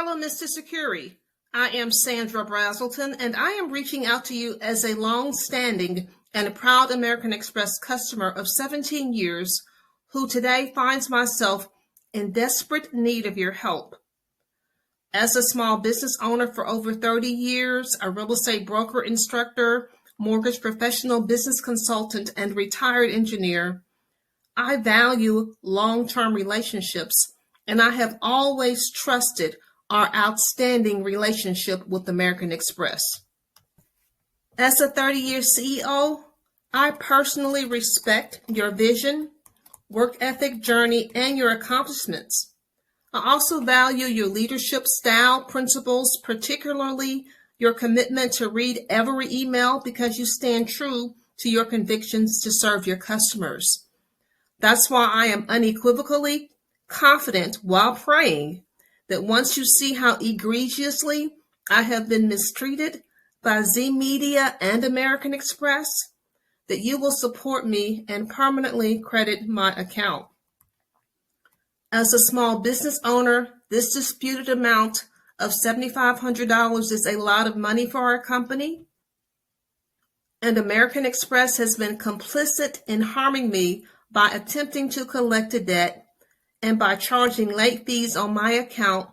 Hello, Mr. Squeri. I am Sandra Brazelton, and I am reaching out to you as a long-standing and a proud American Express customer of 17 years who today finds myself in desperate need of your help. As a small business owner for over 30 years, a real estate broker instructor, mortgage professional, business consultant, and retired engineer, I value long-term relationships, and I have always trusted our outstanding relationship with American Express. As a 30-year CEO, I personally respect your vision, work ethic, journey, and your accomplishments. I also value your leadership style, principles, particularly your commitment to read every email because you stand true to your convictions to serve your customers. That's why I am unequivocally confident while praying that once you see how egregiously I have been mistreated by ZMedia and American Express, that you will support me and permanently credit my account. As a small business owner, this disputed amount of $7,500 is a lot of money for our company, and American Express has been complicit in harming me by attempting to collect a debt and by charging late fees on my account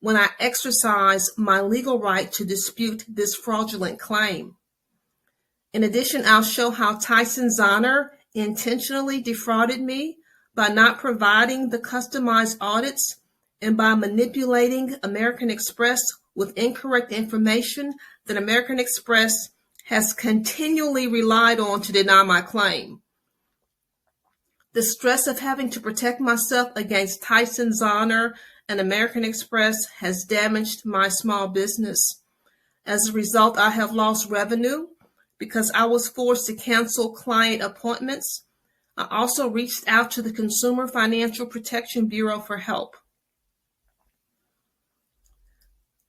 when I exercise my legal right to dispute this fraudulent claim. In addition, I'll show how Tyson Zahner intentionally defrauded me by not providing the customized audits and by manipulating American Express with incorrect information that American Express has continually relied on to deny my claim. The stress of having to protect myself against Tyson Zahner and American Express has damaged my small business. As a result, I have lost revenue because I was forced to cancel client appointments. I also reached out to the Consumer Financial Protection Bureau for help.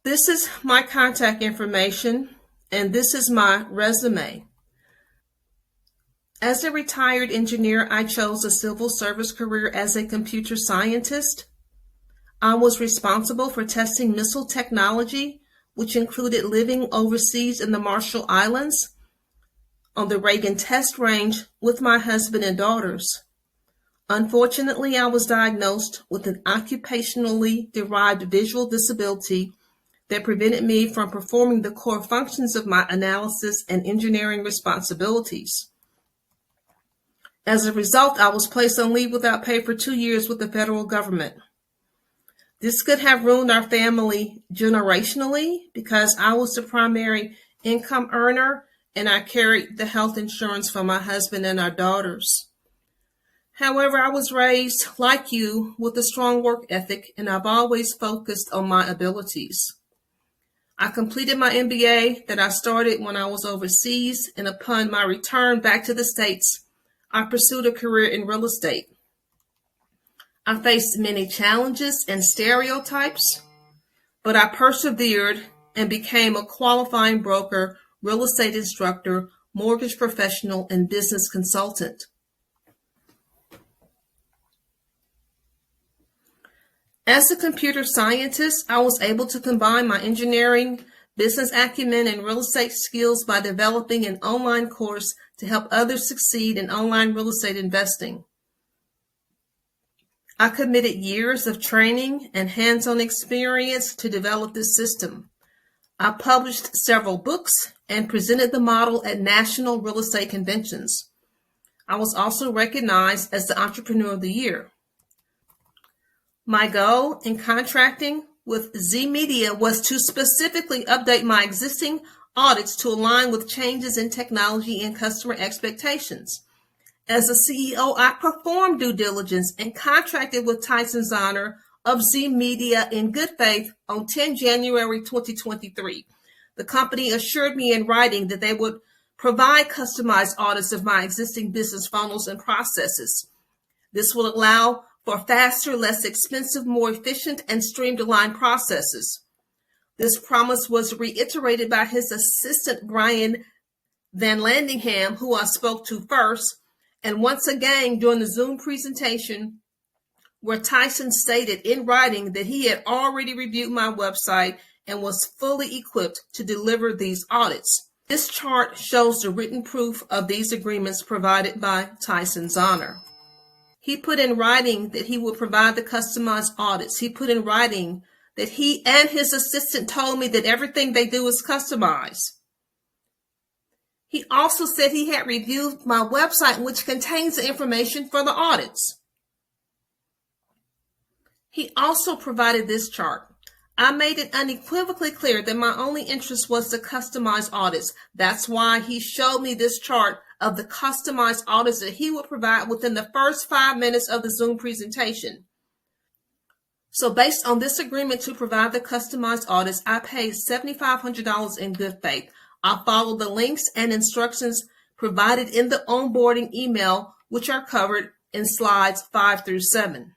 This is my contact information, and this is my resume. As a retired engineer, I chose a civil service career as a computer scientist. I was responsible for testing missile technology, which included living overseas in the Marshall Islands on the Reagan test range with my husband and daughters. Unfortunately, I was diagnosed with an occupationally derived visual disability that prevented me from performing the core functions of my analysis and engineering responsibilities. As a result, I was placed on leave without pay for 2 years with the federal government. This could have ruined our family generationally because I was the primary income earner and I carried the health insurance for my husband and our daughters. However, I was raised, like you, with a strong work ethic, and I've always focused on my abilities. I completed my MBA that I started when I was overseas, and upon my return back to the States, I pursued a career in real estate. I faced many challenges and stereotypes, but I persevered and became a qualifying broker, real estate instructor, mortgage professional, and business consultant. As a computer scientist, I was able to combine my engineering, business acumen, and real estate skills by developing an online course to help others succeed in online real estate investing. I committed years of training and hands-on experience to develop this system. I published several books and presented the model at national real estate conventions. I was also recognized as the Entrepreneur of the Year. My goal in contracting with ZMedia was to specifically update my existing audits to align with changes in technology and customer expectations. As a CEO, I performed due diligence and contracted with Tyson Zahner of ZMedia in good faith on 10 January 2023. The company assured me in writing that they would provide customized audits of my existing business funnels and processes. This will allow for faster, less expensive, more efficient, and streamlined processes. This promise was reiterated by his assistant, Brian Van Landingham, who I spoke to first, and once again during the Zoom presentation where Tyson stated in writing that he had already reviewed my website and was fully equipped to deliver these audits. This chart shows the written proof of these agreements provided by Tyson Zahner. He put in writing that he would provide the customized audits. He put in writing that he and his assistant told me that everything they do is customized. He also said he had reviewed my website, which contains the information for the audits. He also provided this chart. I made it unequivocally clear that my only interest was to customize audits. That's why he showed me this chart of the customized audits that he would provide within the first 5 minutes of the Zoom presentation. So based on this agreement to provide the customized audits, I paid $7,500 in good faith. I followed the links and instructions provided in the onboarding email, which are covered in slides 5 through 7.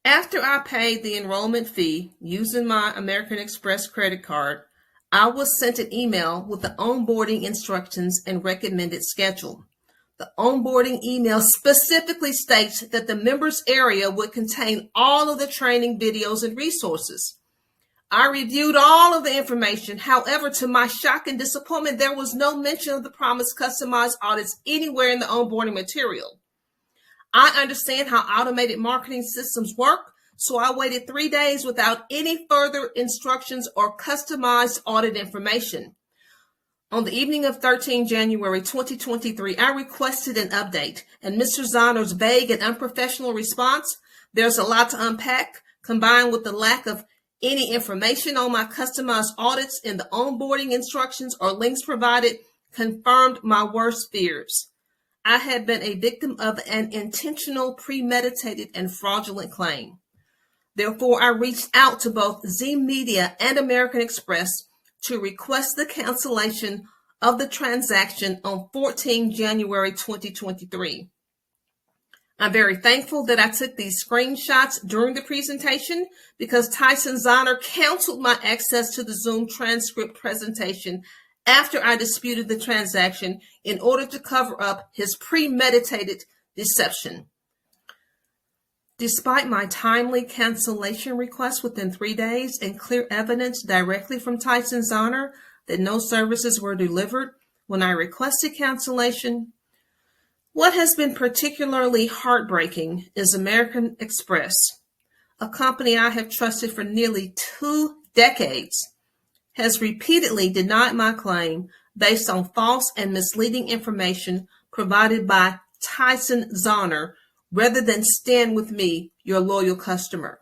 After I paid the enrollment fee using my American Express credit card, I was sent an email with the onboarding instructions and recommended schedule. The onboarding email specifically states that the members area would contain all of the training videos and resources. I reviewed all of the information. However, to my shock and disappointment, there was no mention of the promised customized audits anywhere in the onboarding material. I understand how automated marketing systems work, so I waited 3 days without any further instructions or customized audit information. On the evening of 13 January 2023, I requested an update, and Mr. Zahner's vague and unprofessional response, "There's a lot to unpack," combined with the lack of any information on my customized audits in the onboarding instructions or links provided, confirmed my worst fears. I had been a victim of an intentional, premeditated, and fraudulent claim. Therefore, I reached out to both ZMedia and American Express to request the cancellation of the transaction on 14 January 2023. I'm very thankful that I took these screenshots during the presentation because Tyson Zahner canceled my access to the Zoom transcript presentation after I disputed the transaction in order to cover up his premeditated deception. Despite my timely cancellation request within 3 days and clear evidence directly from Tyson Zahner that no services were delivered when I requested cancellation, what has been particularly heartbreaking is American Express, a company I have trusted for nearly 2 decades, has repeatedly denied my claim based on false and misleading information provided by Tyson Zahner rather than stand with me, your loyal customer.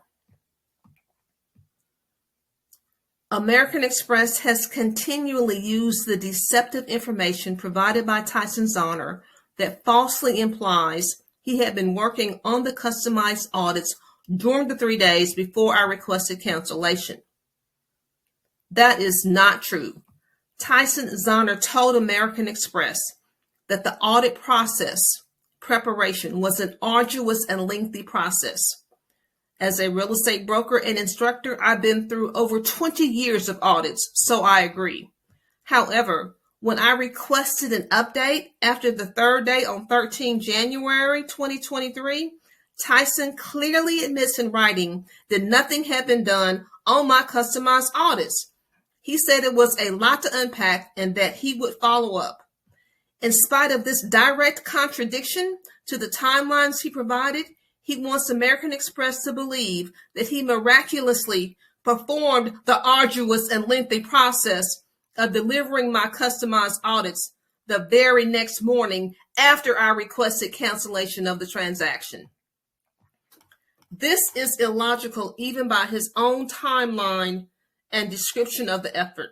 American Express has continually used the deceptive information provided by Tyson Zahner that falsely implies he had been working on the customized audits during the 3 days before I requested cancellation. That is not true. Tyson Zahner told American Express that the audit process preparation was an arduous and lengthy process. As a real estate broker and instructor, I've been through over 20 years of audits, so I agree. However, when I requested an update after the 3rd day on 13 January 2023, Tyson clearly admits in writing that nothing had been done on my customized audits. He said it was a lot to unpack and that he would follow up. In spite of this direct contradiction to the timelines he provided, he wants American Express to believe that he miraculously performed the arduous and lengthy process of delivering my customized audits the very next morning after I requested cancellation of the transaction. This is illogical even by his own timeline and description of the effort.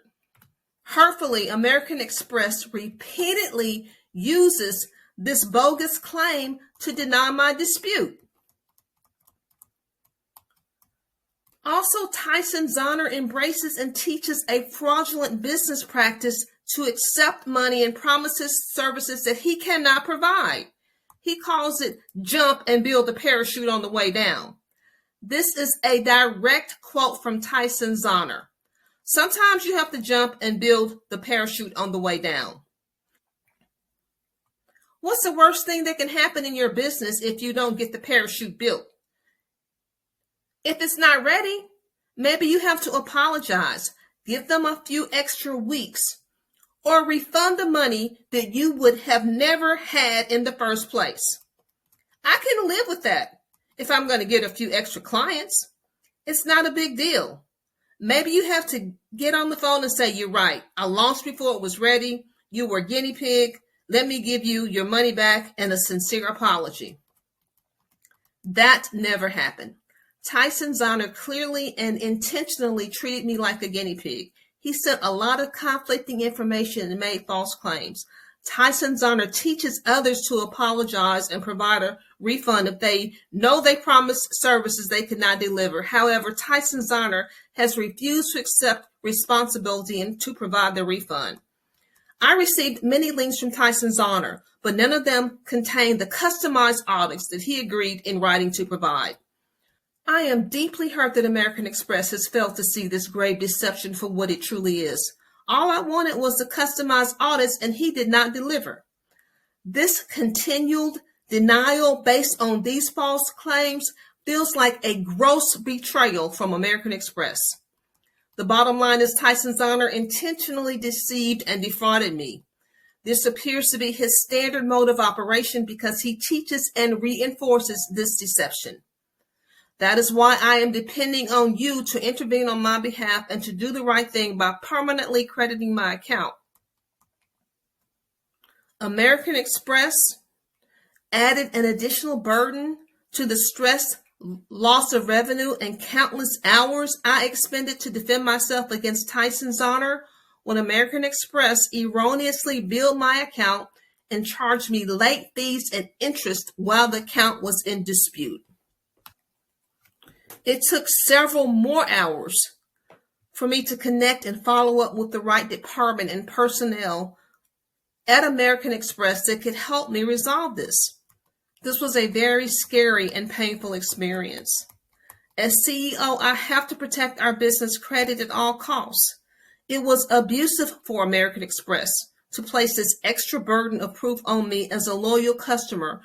Hurtfully, American Express repeatedly uses this bogus claim to deny my dispute. Also, Tyson Zahner embraces and teaches a fraudulent business practice to accept money and promises services that he cannot provide. He calls it jump and build the parachute on the way down. This is a direct quote from Tyson Zahner. Sometimes you have to jump and build the parachute on the way down. What's the worst thing that can happen in your business if you don't get the parachute built? If it's not ready, maybe you have to apologize, give them a few extra weeks, or refund the money that you would have never had in the first place. I can live with that if I'm going to get a few extra clients. It's not a big deal. Maybe you have to get on the phone and say, you're right. I launched before it was ready. You were a guinea pig. Let me give you your money back and a sincere apology. That never happened. Tyson Zahner clearly and intentionally treated me like a guinea pig. He sent a lot of conflicting information and made false claims. Tyson Zahner teaches others to apologize and provide a refund if they know they promised services they could not deliver. However, Tyson Zahner has refused to accept responsibility and to provide the refund. I received many links from Tyson Zahner, but none of them contained the customized audits that he agreed in writing to provide. I am deeply hurt that American Express has failed to see this grave deception for what it truly is. All I wanted was the customized audits, and he did not deliver. This continued denial based on these false claims feels like a gross betrayal from American Express. The bottom line is Tyson Zahner intentionally deceived and defrauded me. This appears to be his standard mode of operation because he teaches and reinforces this deception. That is why I am depending on you to intervene on my behalf and to do the right thing by permanently crediting my account. American Express added an additional burden to the stress, loss of revenue, and countless hours I expended to defend myself against Tyson Zahner when American Express erroneously billed my account and charged me late fees and interest while the account was in dispute. It took several more hours for me to connect and follow up with the right department and personnel at American Express that could help me resolve this. This was a very scary and painful experience. As CEO, I have to protect our business credit at all costs. It was abusive for American Express to place this extra burden of proof on me as a loyal customer.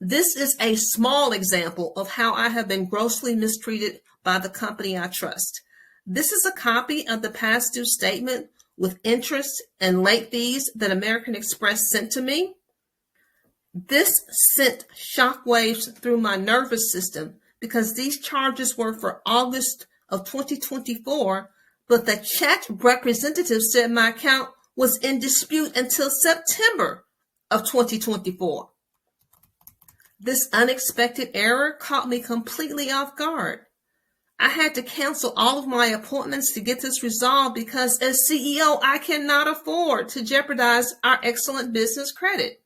This is a small example of how I have been grossly mistreated by the company I trust. This is a copy of the past due statement with interest and late fees that American Express sent to me. This sent shockwaves through my nervous system because these charges were for August of 2024, but the chat representative said my account was in dispute until September of 2024. This unexpected error caught me completely off guard. I had to cancel all of my appointments to get this resolved because as CEO, I cannot afford to jeopardize our excellent business credit.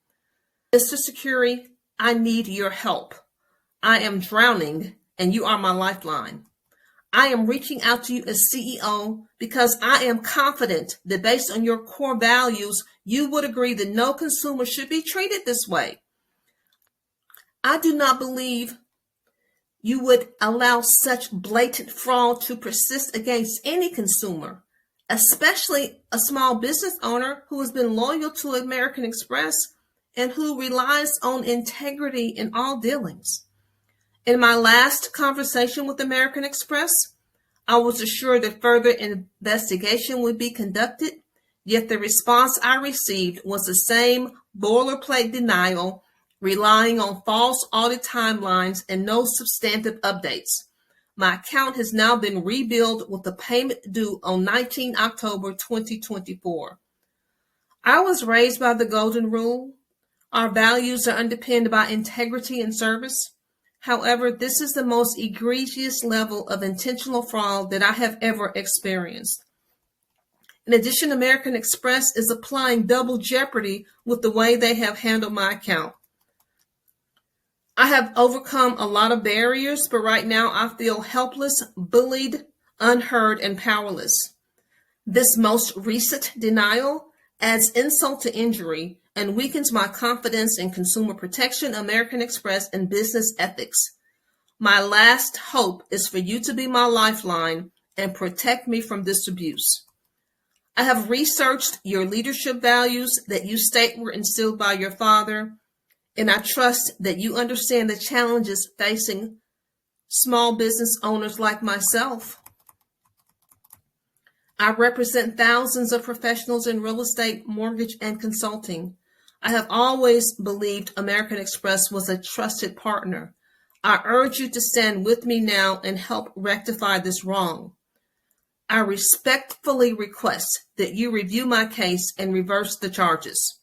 Mr. Squeri, I need your help. I am drowning and you are my lifeline. I am reaching out to you as CEO because I am confident that based on your core values, you would agree that no consumer should be treated this way. I do not believe you would allow such blatant fraud to persist against any consumer, especially a small business owner who has been loyal to American Express and who relies on integrity in all dealings. In my last conversation with American Express, I was assured that further investigation would be conducted, yet the response I received was the same boilerplate denial, relying on false audit timelines and no substantive updates. My account has now been rebilled with the payment due on 19 October 2024. I was raised by the golden rule. Our values are underpinned by integrity and service. However, this is the most egregious level of intentional fraud that I have ever experienced. In addition, American Express is applying double jeopardy with the way they have handled my account. I have overcome a lot of barriers, but right now I feel helpless, bullied, unheard, and powerless. This most recent denial adds insult to injury and weakens my confidence in consumer protection, American Express, and business ethics. My last hope is for you to be my lifeline and protect me from this abuse. I have researched your leadership values that you state were instilled by your father. and I trust that you understand the challenges facing small business owners like myself. I represent thousands of professionals in real estate, mortgage, and consulting. I have always believed American Express was a trusted partner. I urge you to stand with me now and help rectify this wrong. I respectfully request that you review my case and reverse the charges.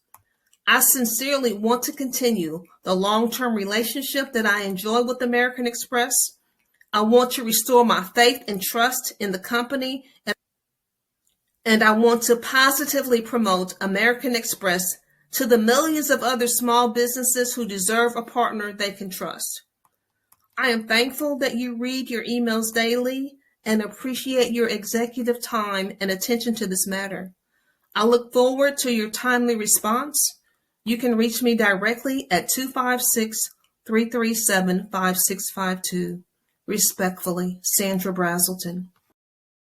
I sincerely want to continue the long-term relationship that I enjoy with American Express. I want to restore my faith and trust in the company, and I want to positively promote American Express to the millions of other small businesses who deserve a partner they can trust. I am thankful that you read your emails daily and appreciate your executive time and attention to this matter. I look forward to your timely response. You can reach me directly at 256-337-5652. Respectfully, Sandra Brazelton.